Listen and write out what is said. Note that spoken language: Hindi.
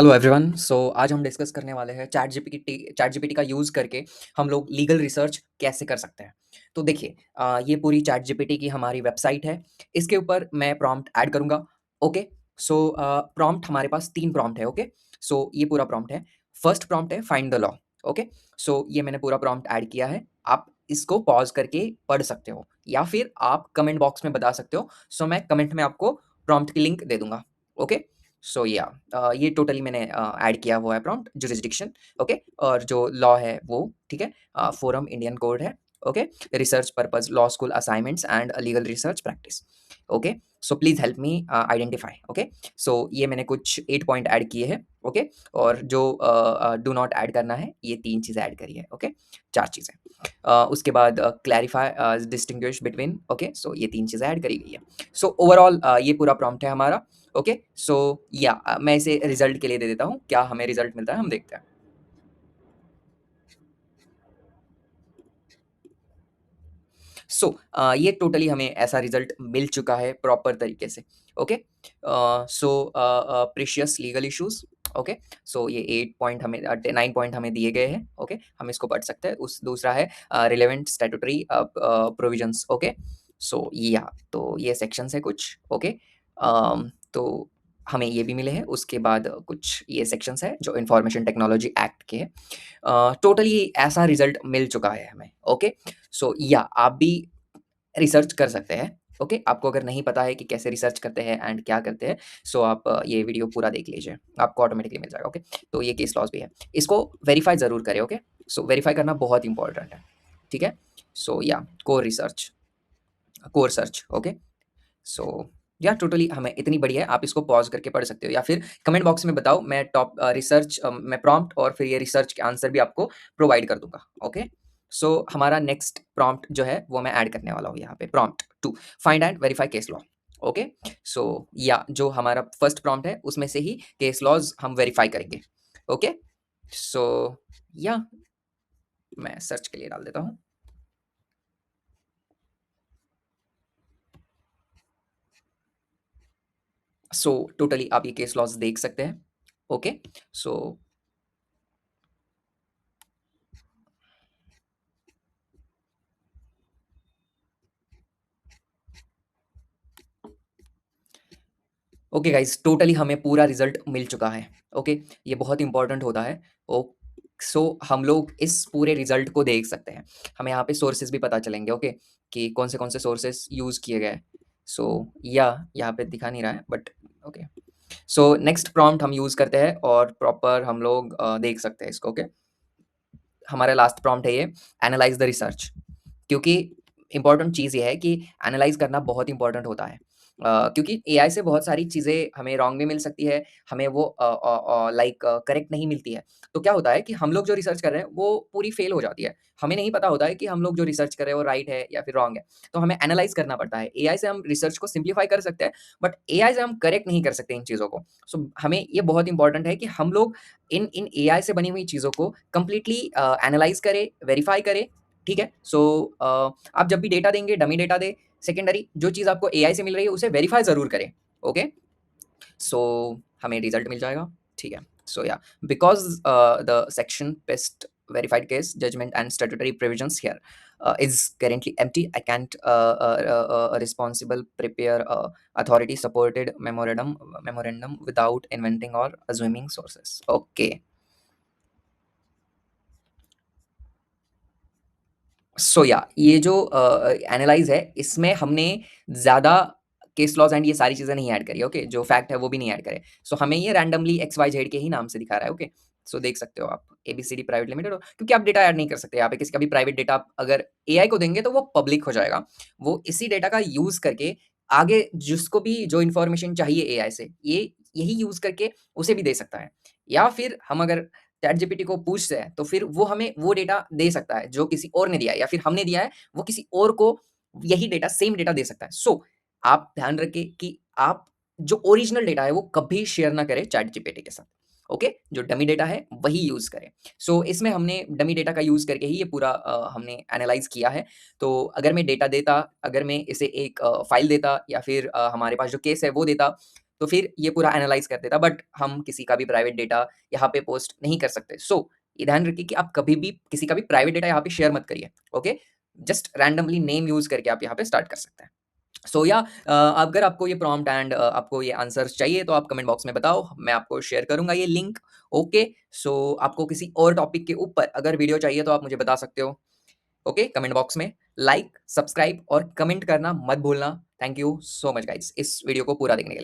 Hello everyone. आज हम डिस्कस करने वाले हैं चैट जीपीटी का यूज़ करके हम लोग लीगल रिसर्च कैसे कर सकते हैं। तो देखिए, ये पूरी चैट जीपीटी की हमारी वेबसाइट है। इसके ऊपर मैं प्रॉम्प्ट ऐड करूँगा। ओके। प्रॉम्प्ट हमारे पास 3 प्रॉम्प्ट है। ओके। ये पूरा प्रॉम्प्ट है। फर्स्ट प्रॉम्प्ट है फाइंड द लॉ। ओके। ये मैंने पूरा प्रॉम्प्ट ऐड किया है। आप इसको पॉज़ करके पढ़ सकते हो या फिर आप कमेंट बॉक्स में बता सकते हो। मैं कमेंट में आपको प्रॉम्प्ट की लिंक दे दूँगा। ओके। ये टोटली मैंने ऐड किया हुआ है प्रॉम्प्ट जुरिसडिक्शन। ओके। और जो लॉ है वो ठीक है, फोरम इंडियन कोड है। Okay. Research purpose law school assignments and legal research practice. Okay. Please help me identify. Okay. ये मैंने कुछ 8 पॉइंट ऐड किए हैं। ओके। और जो डू नॉट ऐड करना है ये 3 चीज़ें ऐड करी है। ओके। 4 चीज़ें। उसके बाद क्लैरिफाई डिस्टिंग्विश बिटवीन। ओके। ये 3 चीज़ें ऐड करी गई है। ओवरऑल ये पूरा प्रॉम्प्ट है हमारा। ओके। मैं इसे रिजल्ट के लिए दे देता हूँ। क्या हमें रिजल्ट मिलता है हम देखते हैं। ये टोटली हमें ऐसा रिजल्ट मिल चुका है प्रॉपर तरीके से। Okay. Precious legal issues. Okay. ये 8 पॉइंट हमें 9 पॉइंट हमें दिए गए हैं। ओके। हम इसको पढ़ सकते हैं। उस दूसरा है रिलेवेंट स्टैट्यूटरी प्रोविजंस। ओके। तो ये सेक्शंस है कुछ। ओके। तो हमें ये भी मिले हैं। उसके बाद कुछ ये सेक्शंस है जो इंफॉर्मेशन टेक्नोलॉजी एक्ट के हैं। टोटली ऐसा रिजल्ट मिल चुका है हमें। ओके। आप भी रिसर्च कर सकते हैं। ओके। आपको अगर नहीं पता है कि कैसे रिसर्च करते हैं एंड क्या करते हैं, आप ये वीडियो पूरा देख लीजिए, आपको ऑटोमेटिकली मिल जाएगा। ओके। तो ये केस लॉज भी है। इसको वेरीफाई ज़रूर करें। ओके। वेरीफाई करना बहुत इंपॉर्टेंट है। ठीक है। Core research, core search. Okay. So totally हमें इतनी बढ़िया है। आप इसको पॉज करके पढ़ सकते हो या फिर कमेंट बॉक्स में बताओ। मैं टॉप रिसर्च मैं प्रॉम्प्ट और फिर ये रिसर्च के आंसर भी आपको प्रोवाइड कर दूंगा। ओके। हमारा नेक्स्ट प्रॉम्प्ट जो है वो मैं ऐड करने वाला हूँ यहाँ पे, prompt 2, find and verify case law. Okay. जो हमारा फर्स्ट प्रॉम्प्ट है उसमें से ही केस लॉज हम वेरीफाई करेंगे। ओके। सो या मैं सर्च के लिए डाल देता हूँ। टोटली आप ये केस लॉज देख सकते हैं। Okay. So okay guys, totally हमें पूरा रिजल्ट मिल चुका है। ओके। ये बहुत इंपॉर्टेंट होता है। ओ हम लोग इस पूरे रिजल्ट को देख सकते हैं। हमें यहाँ पे सोर्सेज भी पता चलेंगे। ओके। कि कौन से सोर्सेज यूज़ किए गए। यहाँ पे दिखा नहीं रहा है बट ओके। नेक्स्ट प्रॉम्प्ट हम यूज़ करते हैं और प्रॉपर हम लोग देख सकते हैं इसको। ओके। हमारा लास्ट प्रॉम्प्ट है ये, एनालाइज द रिसर्च। क्योंकि इम्पोर्टेंट चीज़ ये है कि एनालाइज़ करना बहुत इम्पोर्टेंट होता है। क्योंकि एआई से बहुत सारी चीज़ें हमें रॉन्ग भी मिल सकती है, हमें वो करेक्ट नहीं मिलती है। तो क्या होता है कि हम लोग जो रिसर्च कर रहे हैं, वो पूरी फ़ेल हो जाती है। हमें नहीं पता होता है कि हम लोग जो रिसर्च कर रहे हैं, वो राइट है या फिर रॉन्ग है। तो हमें एनालाइज़ करना पड़ता है। एआई से हम रिसर्च को सिम्प्लीफ़ाई कर सकते हैं, बट एआई से हम करेक्ट नहीं कर सकते इन चीज़ों को। हमें ये बहुत इम्पोर्टेंट है कि हम लोग इन इन एआई से बनी हुई चीज़ों को कंप्लीटली एनालाइज़ करें, वेरीफ़ाई करें। ठीक है? आप जब भी डेटा देंगे, डमी डेटा दें, सेकेंडरी जो चीज़ आपको एआई से मिल रही है, उसे वेरीफ़ाई ज़रूर करें। ओके? हमें रिज़ल्ट मिल जाएगा। ठीक है। Because the section best verified case judgment and statutory provisions here is currently empty. I can't responsible prepare authority supported memorandum without inventing or assuming sources. Okay. ये जो एनालाइज़ है, इसमें हमने ज़्यादा केस लॉज़ एंड ये सारी चीज़ें नहीं ऐड करी। ओके। जो फैक्ट है वो भी नहीं ऐड करे। हमें ये रैंडमली XYZ के ही नाम से दिखा रहा है। ओके। देख सकते हो आप एबीसीडी प्राइवेट लिमिटेड, क्योंकि आप डेटा ऐड नहीं कर सकते यहाँ पे। किसी का भी प्राइवेट डेटा आप अगर एआई को देंगे तो वो पब्लिक हो जाएगा। वो इसी डेटा का यूज़ करके आगे जिसको भी जो इन्फॉर्मेशन चाहिए एआई से, ये यही यूज़ करके उसे भी दे सकता है। या फिर हम अगर चैट जीपीटी को पूछते हैं तो फिर वो हमें वो डेटा दे सकता है जो किसी और ने दिया है, या फिर हमने दिया है वो किसी और को यही डेटा, सेम डेटा दे सकता है। आप ध्यान रखें कि आप जो ओरिजिनल डेटा है वो कभी शेयर ना करें चैट जीपीटी के साथ। ओके। जो डमी डेटा है वही यूज करें। इसमें हमने डमी डेटा का यूज करके ही ये पूरा हमने एनालाइज किया है। तो अगर मैं डेटा देता, अगर मैं इसे एक फाइल देता या फिर हमारे पास जो केस है वो देता, तो फिर ये पूरा एनालाइज़ कर देता, बट हम किसी का भी प्राइवेट डेटा यहाँ पे पोस्ट नहीं कर सकते। सो ये ध्यान रखिए कि आप कभी भी किसी का भी प्राइवेट डेटा यहाँ पे शेयर मत करिए, okay? Just randomly name use करके आप यहाँ पे स्टार्ट कर सकते हैं। सो या अगर आपको ये प्रॉम्प्ट एंड आपको ये आंसर्स चाहिए तो आप कमेंट बॉक्स में बताओ, मैं आपको शेयर करूँगा ये लिंक, ओके? सो आपको किसी और टॉपिक के ऊपर अगर वीडियो चाहिए तो आप मुझे बता सकते हो, ओके? कमेंट बॉक्स में लाइक, सब्सक्राइब और कमेंट करना मत भूलना। Thank you so much guys इस वीडियो को पूरा देखने के लिए।